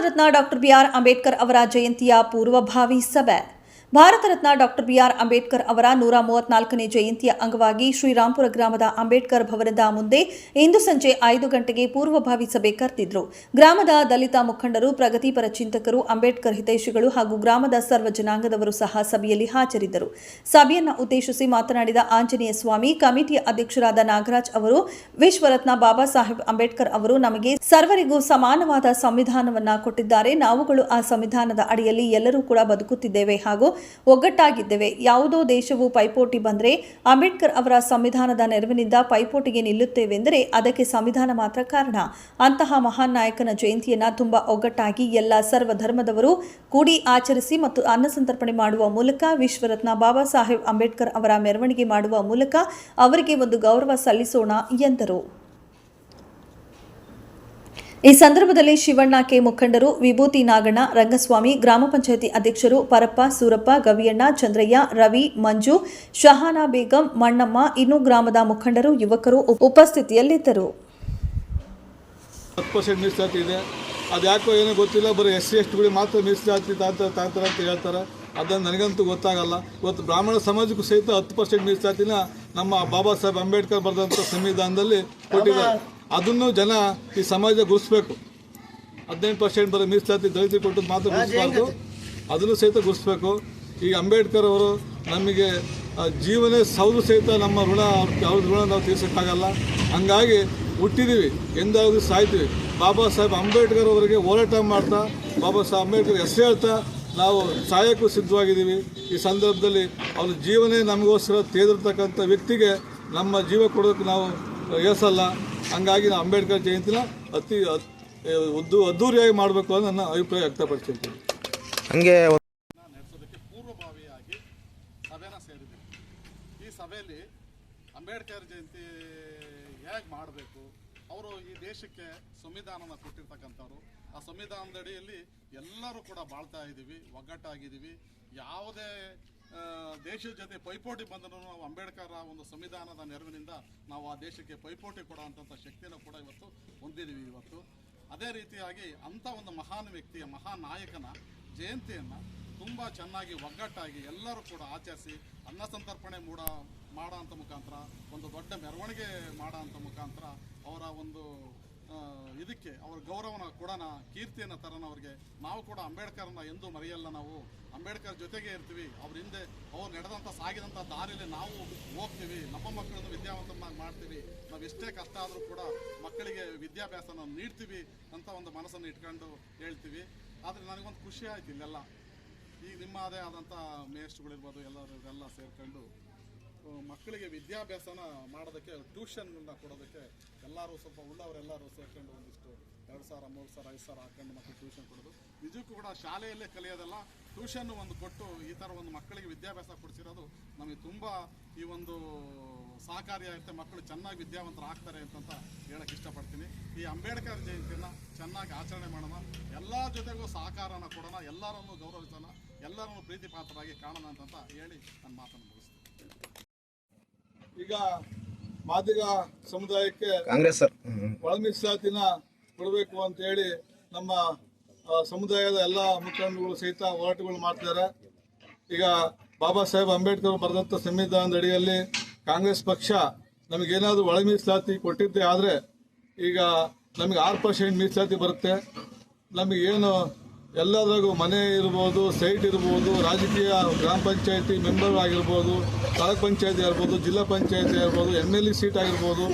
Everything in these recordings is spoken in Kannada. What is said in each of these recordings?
ರತ್ನ ಡಾಕ್ಟರ್ ಬಿಆರ್ ಅಂಬೇಡ್ಕರ್ ಅವರ ಜಯಂತಿಯ ಪೂರ್ವಭಾವಿ ಸಭೆ. ಭಾರತ ರತ್ನ ಡಾಕ್ಟರ್ ಬಿಆರ್ ಅಂಬೇಡ್ಕರ್ ಅವರ 134ನೇ ಜಯಂತಿಯ ಅಂಗವಾಗಿ ಶ್ರೀರಾಂಪುರ ಗ್ರಾಮದ ಅಂಬೇಡ್ಕರ್ ಭವನದ ಮುಂದೆ ಇಂದು ಸಂಜೆ 5 ಗಂಟೆಗೆ ಪೂರ್ವಭಾವಿ ಸಭೆ ಕರೆದಿದ್ರು. ಗ್ರಾಮದ ದಲಿತ ಮುಖಂಡರು, ಪ್ರಗತಿಪರ ಚಿಂತಕರು, ಅಂಬೇಡ್ಕರ್ ಹಿತೈಷಿಗಳು ಹಾಗೂ ಗ್ರಾಮದ ಸರ್ವ ಜನಾಂಗದವರು ಸಹ ಸಭೆಯಲ್ಲಿ ಹಾಜರಿದ್ದರು. ಸಭೆಯನ್ನು ಉದ್ದೇಶಿಸಿ ಮಾತನಾಡಿದ ಆಂಜನೇಯ ಸ್ವಾಮಿ, ಕಮಿಟಿಯ ಅಧ್ಯಕ್ಷರಾದ ನಾಗರಾಜ್ ಅವರು, ವಿಶ್ವರತ್ನ ಬಾಬಾ ಸಾಹೇಬ್ ಅಂಬೇಡ್ಕರ್ ಅವರು ನಮಗೆ ಸರ್ವರಿಗೂ ಸಮಾನವಾದ ಸಂವಿಧಾನವನ್ನ ಕೊಟ್ಟಿದ್ದಾರೆ. ನಾವುಗಳು ಆ ಸಂವಿಧಾನದ ಅಡಿಯಲ್ಲಿ ಎಲ್ಲರೂ ಕೂಡ ಬದುಕುತ್ತಿದ್ದೇವೆ ಹಾಗೂ ಒಗ್ಗಟ್ಟಾಗಿದ್ದೇವೆ. ಯಾವುದೋ ದೇಶವು ಪೈಪೋಟಿ ಬಂದರೆ ಅಂಬೇಡ್ಕರ್ ಅವರ ಸಂವಿಧಾನದ ನೆರವಿನಿಂದ ಪೈಪೋಟಿಗೆ ನಿಲ್ಲುತ್ತೇವೆಂದರೆ ಅದಕ್ಕೆ ಸಂವಿಧಾನ ಮಾತ್ರ ಕಾರಣ. ಅಂತಹ ಮಹಾನ್ ನಾಯಕನ ಜಯಂತಿಯನ್ನು ತುಂಬಾ ಒಗ್ಗಟ್ಟಾಗಿ ಎಲ್ಲ ಸರ್ವ ಧರ್ಮದವರು ಕೂಡಿ ಆಚರಿಸಿ ಮತ್ತು ಅನ್ನಸಂತರ್ಪಣೆ ಮಾಡುವ ಮೂಲಕ ವಿಶ್ವರತ್ನ ಬಾಬಾ ಸಾಹೇಬ್ ಅಂಬೇಡ್ಕರ್ ಅವರ ಮೆರವಣಿಗೆ ಮಾಡುವ ಮೂಲಕ ಅವರಿಗೆ ಒಂದು ಗೌರವ ಸಲ್ಲಿಸೋಣ ಎಂದರು. ಈ ಸಂದರ್ಭದಲ್ಲಿ ಶಿವಣ್ಣ ಕೆ ಮುಖಂಡರು, ವಿಭೂತಿ ನಾಗಣ್ಣ, ರಂಗಸ್ವಾಮಿ, ಗ್ರಾಮ ಪಂಚಾಯಿತಿ ಅಧ್ಯಕ್ಷರು ಪರಪ್ಪ, ಸೂರಪ್ಪ, ಗವಿಯಣ್ಣ, ಚಂದ್ರಯ್ಯ, ರವಿ, ಮಂಜು, ಶಹಾನಾ ಬೇಗಂ, ಮಣ್ಣಮ್ಮ, ಇನ್ನೂ ಗ್ರಾಮದ ಮುಖಂಡರು, ಯುವಕರು ಉಪಸ್ಥಿತಿಯಲ್ಲಿದ್ದರು. 10% ಮೀಸಲಾತಿ ಇದೆ, ಅದು ಯಾಕೋ ಏನೋ ಗೊತ್ತಿಲ್ಲ, ಬರೀ SC/STಗಳಿಗೆ ಮಾತ್ರ ಮೀಸಲಾತಿ ತಾಂತಾರೆ ಅಂತ ಹೇಳ್ತಾರೆ. ಅದನ್ನು ನನಗಂತೂ ಗೊತ್ತಾಗಲ್ಲ. ಇವತ್ತು ಬ್ರಾಹ್ಮಣ ಸಮಾಜಕ್ಕೂ ಸಹಿತ 10% ಮೀಸಲಾತಿನ ನಮ್ಮ ಬಾಬಾ ಸಾಹೇಬ್ ಅಂಬೇಡ್ಕರ್ ಬರೆದಂಥ ಸಂವಿಧಾನದಲ್ಲಿ ಕೊಟ್ಟಿದ್ದಾರೆ. ಅದನ್ನು ಜನ ಈ ಸಮಾಜ ಗುರುಸ್ಬೇಕು. 18% ಬರೋ ಮೀಸಲಾತಿ ದಲಿತರಿಗೆ ಕೊಟ್ಟು ಮಾತ್ರ ಗುರುಸ್ಬಾರ್ದು, ಅದನ್ನು ಸಹಿತ ಗುರುಸ್ಬೇಕು. ಈ ಅಂಬೇಡ್ಕರ್ ಅವರು ನಮಗೆ ಜೀವನ ಸೌದು ಸಹಿತ ನಮ್ಮ ಋಣ, ಅವ್ರ ಋಣ ನಾವು ತೀರ್ಸೋಕ್ಕಾಗಲ್ಲ. ಹಂಗಾಗಿ ಹುಟ್ಟಿದ್ದೀವಿ, ಎಂದಾದರೂ ಸಾಯ್ತೀವಿ. ಬಾಬಾ ಸಾಹೇಬ್ ಅಂಬೇಡ್ಕರ್ ಅವರಿಗೆ ಹೋರಾಟ ಮಾಡ್ತಾ, ಬಾಬಾ ಸಾಹೇಬ್ ಅಂಬೇಡ್ಕರ್ ಹೆಸರು ಹೇಳ್ತಾ ನಾವು ಸಾಯಕ್ಕೂ ಸಿದ್ಧವಾಗಿದ್ದೀವಿ. ಈ ಸಂದರ್ಭದಲ್ಲಿ ಅವ್ರ ಜೀವನೇ ನಮಗೋಸ್ಕರ ತೆಗೆದಿರ್ತಕ್ಕಂಥ ವ್ಯಕ್ತಿಗೆ ನಮ್ಮ ಜೀವ ಕೊಡೋದಕ್ಕೆ ನಾವು ಏಸಲ್ಲ. ಹಂಗಾಗಿ ನಾವು ಅಂಬೇಡ್ಕರ್ ಜಯಂತಿನ ಅದ್ದೂರಿಯಾಗಿ ಮಾಡಬೇಕು ಅಂತ ನನ್ನ ಅಭಿಪ್ರಾಯ ವ್ಯಕ್ತಪಡಿಸ್ತೀನಿ. ಹಂಗೆ ನಡೆಸೋದಕ್ಕೆ ಪೂರ್ವಭಾವಿಯಾಗಿ ಸಭೆನ ಸೇರಿದ್ದೀವಿ. ಈ ಸಭೆಯಲ್ಲಿ ಅಂಬೇಡ್ಕರ್ ಜಯಂತಿ ಹೇಗೆ ಮಾಡಬೇಕು, ಅವರು ಈ ದೇಶಕ್ಕೆ ಸಂವಿಧಾನನ ಕೊಟ್ಟಿರ್ತಕ್ಕಂಥವ್ರು. ಆ ಸಂವಿಧಾನದ ಅಡಿಯಲ್ಲಿ ಎಲ್ಲರೂ ಕೂಡ ಬಾಳ್ತಾ ಇದ್ದೀವಿ, ಒಗ್ಗಟ್ಟಾಗಿದ್ದೀವಿ. ಯಾವುದೇ ದೇಶದ ಜೊತೆ ಪೈಪೋಟಿ ಬಂದರೂ ನಾವು ಅಂಬೇಡ್ಕರ್ ಒಂದು ಸಂವಿಧಾನದ ನೆರವಿನಿಂದ ನಾವು ಆ ದೇಶಕ್ಕೆ ಪೈಪೋಟಿ ಕೊಡುವಂಥ ಶಕ್ತಿಯನ್ನು ಕೂಡ ಇವತ್ತು ಹೊಂದಿದ್ದೀವಿ. ಇವತ್ತು ಅದೇ ರೀತಿಯಾಗಿ ಅಂಥ ಒಂದು ಮಹಾನ್ ವ್ಯಕ್ತಿಯ, ಮಹಾನ್ ನಾಯಕನ ಜಯಂತಿಯನ್ನು ತುಂಬ ಚೆನ್ನಾಗಿ ಒಗ್ಗಟ್ಟಾಗಿ ಎಲ್ಲರೂ ಕೂಡ ಆಚರಿಸಿ ಅನ್ನಸಂತರ್ಪಣೆ ಮಾಡೋಂಥ ಮುಖಾಂತರ, ಒಂದು ದೊಡ್ಡ ಮೆರವಣಿಗೆ ಮಾಡೋಂಥ ಮುಖಾಂತರ ಅವರ ಒಂದು ಇದಕ್ಕೆ ಅವ್ರ ಗೌರವನ ಕೊಡೋಣ, ಕೀರ್ತಿಯನ್ನು ತರೋಣ ಅವ್ರಿಗೆ. ನಾವು ಕೂಡ ಅಂಬೇಡ್ಕರ್ನ ಎಂದೂ ಮರೆಯಲ್ಲ. ನಾವು ಅಂಬೇಡ್ಕರ್ ಜೊತೆಗೆ ಇರ್ತೀವಿ. ಅವ್ರ ಹಿಂದೆ ಅವ್ರು ನಡೆದಂಥ ಸಾಗಿದಂಥ ದಾರಿಯಲ್ಲಿ ನಾವು ಹೋಗ್ತೀವಿ. ನಮ್ಮ ಮಕ್ಕಳನ್ನು ವಿದ್ಯಾವಂತನಾಗಿ ಮಾಡ್ತೀವಿ. ನಾವು ಎಷ್ಟೇ ಕಷ್ಟ ಆದರೂ ಕೂಡ ಮಕ್ಕಳಿಗೆ ವಿದ್ಯಾಭ್ಯಾಸನ ನೀಡ್ತೀವಿ ಅಂತ ಒಂದು ಮನಸ್ಸನ್ನು ಇಟ್ಕೊಂಡು ಹೇಳ್ತೀವಿ. ಆದರೆ ನನಗೊಂದು ಖುಷಿ ಆಯ್ತು, ಇಲ್ಲೆಲ್ಲ ಈಗ ನಿಮ್ಮದೇ ಆದಂಥ ಮೇಷ್ಟ್ರುಗಳಿರ್ಬೋದು, ಎಲ್ಲರೆಲ್ಲ ಸೇರ್ಕೊಂಡು ಮಕ್ಕಳಿಗೆ ವಿದ್ಯಾಭ್ಯಾಸನ ಮಾಡೋದಕ್ಕೆ, ಟ್ಯೂಷನ್ನ ಕೊಡೋದಕ್ಕೆ ಎಲ್ಲರೂ ಸ್ವಲ್ಪ ಉಳ್ಳವರೆಲ್ಲರೂ ಸೇರ್ಕೊಂಡು ಒಂದಿಷ್ಟು 2,000, 3,000, 5,000 ಹಾಕೊಂಡು ಮಕ್ಕಳು ಟ್ಯೂಷನ್ ಕೊಡೋದು. ನಿಜಕ್ಕೂ ಕೂಡ ಶಾಲೆಯಲ್ಲೇ ಕಲಿಯೋದಲ್ಲ, ಟ್ಯೂಷನ್ನು ಒಂದು ಕೊಟ್ಟು ಈ ಥರ ಒಂದು ಮಕ್ಕಳಿಗೆ ವಿದ್ಯಾಭ್ಯಾಸ ಕೊಡಿಸಿರೋದು ನಮಗೆ ತುಂಬ ಈ ಒಂದು ಸಹಕಾರಿಯಾಗುತ್ತೆ. ಮಕ್ಕಳು ಚೆನ್ನಾಗಿ ವಿದ್ಯಾವಂತರು ಆಗ್ತಾರೆ ಅಂತಂತ ಹೇಳಕ್ಕೆ ಇಷ್ಟಪಡ್ತೀನಿ. ಈ ಅಂಬೇಡ್ಕರ್ ಜಯಂತಿಯನ್ನು ಚೆನ್ನಾಗಿ ಆಚರಣೆ ಮಾಡೋಣ, ಎಲ್ಲ ಜೊತೆಗೂ ಸಹಕಾರನ ಕೊಡೋಣ, ಎಲ್ಲರನ್ನು ಗೌರವಿಸೋಣ, ಎಲ್ಲರನ್ನು ಪ್ರೀತಿ ಪಾತ್ರರಾಗಿ ಕಾಣೋಣ ಅಂತ ಹೇಳಿ ನನ್ನ ಮಾತನ್ನು ಮುಗಿಸ್ತೀನಿ. ಈಗ ಮಾದಿಗ ಸಮುದಾಯಕ್ಕೆ ಕಾಂಗ್ರೆಸ್ ಒಳ ಮೀಸಲಾತಿನ ಕೊಡಬೇಕು ಅಂತ ಹೇಳಿ ನಮ್ಮ ಸಮುದಾಯದ ಎಲ್ಲ ಮುಖಂಡರುಗಳು ಸಹಿತ ಹೋರಾಟಗಳು ಮಾಡ್ತಿದ್ದಾರೆ. ಈಗ ಬಾಬಾ ಸಾಹೇಬ್ ಅಂಬೇಡ್ಕರ್ ಬರೆದಂಥ ಸಂವಿಧಾನದ ಅಡಿಯಲ್ಲಿ ಕಾಂಗ್ರೆಸ್ ಪಕ್ಷ ನಮಗೇನಾದರೂ ಒಳ ಮೀಸಲಾತಿ ಕೊಟ್ಟಿದ್ದೆ ಆದರೆ ಈಗ ನಮಗೆ 6% ಮೀಸಲಾತಿ ಬರುತ್ತೆ. ನಮಗೇನು ಎಲ್ಲದ್ರಾಗೂ ಮನೆ ಇರ್ಬೋದು, ಸೈಟ್ ಇರ್ಬೋದು, ರಾಜಕೀಯ ಗ್ರಾಮ ಪಂಚಾಯತಿ ಮೆಂಬರ್ ಆಗಿರ್ಬೋದು, ತಾಲೂಕ್ ಪಂಚಾಯತಿ ಆಗಿರ್ಬೋದು, ಜಿಲ್ಲಾ ಪಂಚಾಯತಿ ಆಗಿರ್ಬೋದು, MLA ಸೀಟ್ ಆಗಿರ್ಬೋದು.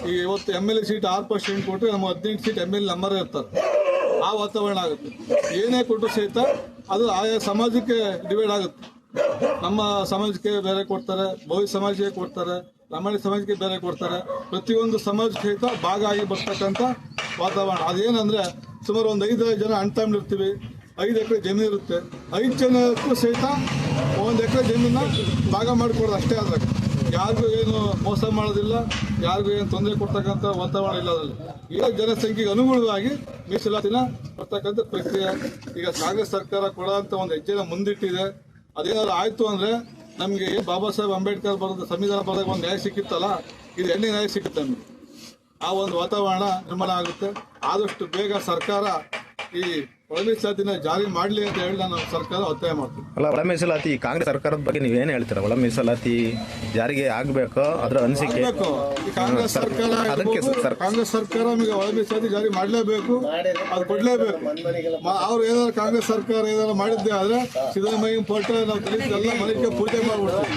ಈಗ ಇವತ್ತು MLA ಸೀಟ್ 6% ಕೊಟ್ಟರೆ ನಮ್ಮ 15 ಸೀಟ್ MLA ನಂಬರೇ ಇರ್ತಾರೆ. ಆ ವಾತಾವರಣ ಆಗುತ್ತೆ. ಏನೇ ಕೊಟ್ಟರು ಸಹಿತ ಅದು ಆಯಾ ಸಮಾಜಕ್ಕೆ ಡಿವೈಡ್ ಆಗುತ್ತೆ. ನಮ್ಮ ಸಮಾಜಕ್ಕೆ ಬೇರೆ ಕೊಡ್ತಾರೆ, ಭವ್ಯ ಸಮಾಜಕ್ಕೆ ಕೊಡ್ತಾರೆ, ಲಂಬಾಣಿ ಸಮಾಜಕ್ಕೆ ಬೇರೆ ಕೊಡ್ತಾರೆ. ಪ್ರತಿಯೊಂದು ಸಮಾಜ ಸಹಿತ ಭಾಗ ಆಗಿ ಬರ್ತಕ್ಕಂಥ ವಾತಾವರಣ. ಅದೇನಂದರೆ ಸುಮಾರು ಒಂದು 5 ಜನ ಅಣ್ತಂಬ್ರು ಇರ್ತೀವಿ, 5 ಎಕರೆ ಜಮೀನು ಇರುತ್ತೆ. 5 ಜನಕ್ಕೂ ಸಹಿತ 1 ಎಕರೆ ಜಮೀನ ಭಾಗ ಮಾಡಿಕೊಡೋದು ಅಷ್ಟೇ. ಆದ್ರೆ ಯಾರಿಗೂ ಏನು ಮೋಸ ಮಾಡೋದಿಲ್ಲ, ಯಾರಿಗೂ ಏನು ತೊಂದರೆ ಕೊಡ್ತಕ್ಕಂಥ ವಾತಾವರಣ ಇಲ್ಲ. ಅದರಲ್ಲಿ ಈಗ ಜನಸಂಖ್ಯೆಗೆ ಅನುಗುಣವಾಗಿ ಮೀಸಲಾತಿನ ಕೊಡ್ತಕ್ಕಂಥ ಪ್ರಕ್ರಿಯೆ ಈಗ ಕಾಂಗ್ರೆಸ್ ಸರ್ಕಾರ ಕೊಡೋಂಥ ಒಂದು ಹೆಜ್ಜೆನ ಮುಂದಿಟ್ಟಿದೆ. ಅದೇನಾದ್ರು ಆಯಿತು ಅಂದರೆ ನಮಗೆ ಬಾಬಾ ಸಾಹೇಬ್ ಅಂಬೇಡ್ಕರ್ ಬರೆದ ಸಂವಿಧಾನ ಬರೆದಾಗ ಒಂದು ನ್ಯಾಯ ಸಿಕ್ಕಿತ್ತಲ್ಲ, ಇದು ಎಣ್ಣೆ ನ್ಯಾಯ ಸಿಗುತ್ತೆ ನಮಗೆ. ಆ ಒಂದು ವಾತಾವರಣ ನಿರ್ಮಾಣ ಆಗುತ್ತೆ. ಆದಷ್ಟು ಬೇಗ ಸರ್ಕಾರ ಈ ಒಳ ಮೀಸಲಾತಿನ ಜಾರಿ ಮಾಡಲಿ ಅಂತ ಹೇಳಿ ನಾನು ಸರ್ಕಾರ ಒತ್ತಾಯ ಮಾಡ್ತೀನಿ. ಅಲ್ಲ, ಒಳ ಮೀಸಲಾತಿ ಕಾಂಗ್ರೆಸ್ ಸರ್ಕಾರದ ಬಗ್ಗೆ ನೀವೇನು ಹೇಳ್ತೀರಾ? ಒಳ ಮೀಸಲಾತಿ ಜಾರಿಗೆ ಆಗಬೇಕು, ಅದರ ಅನಿಸಿಕೆ ಆಗ್ಬೇಕು. ಈ ಕಾಂಗ್ರೆಸ್ ಸರ್ಕಾರ ಅದಕ್ಕೆ ಕಾಂಗ್ರೆಸ್ ಸರ್ಕಾರ ನಮಗೆ ಒಳ ಮೀಸಲಾತಿ ಜಾರಿ ಮಾಡಲೇಬೇಕು, ಅದು ಕೊಡಲೇಬೇಕು. ಅವ್ರು ಏನಾದ್ರು ಕಾಂಗ್ರೆಸ್ ಸರ್ಕಾರ ಏನಾದ್ರು ಮಾಡಿದ್ದೆ ಆದ್ರೆ ಸಿದ್ದರಾಮಯ್ಯ ಫೋಟೋ ನಾವು ದಲಿತರೆಲ್ಲ ಮನೆಗೆ ಪೂಜೆ ಮಾಡ್ಬಿಡ್ತೀವಿ.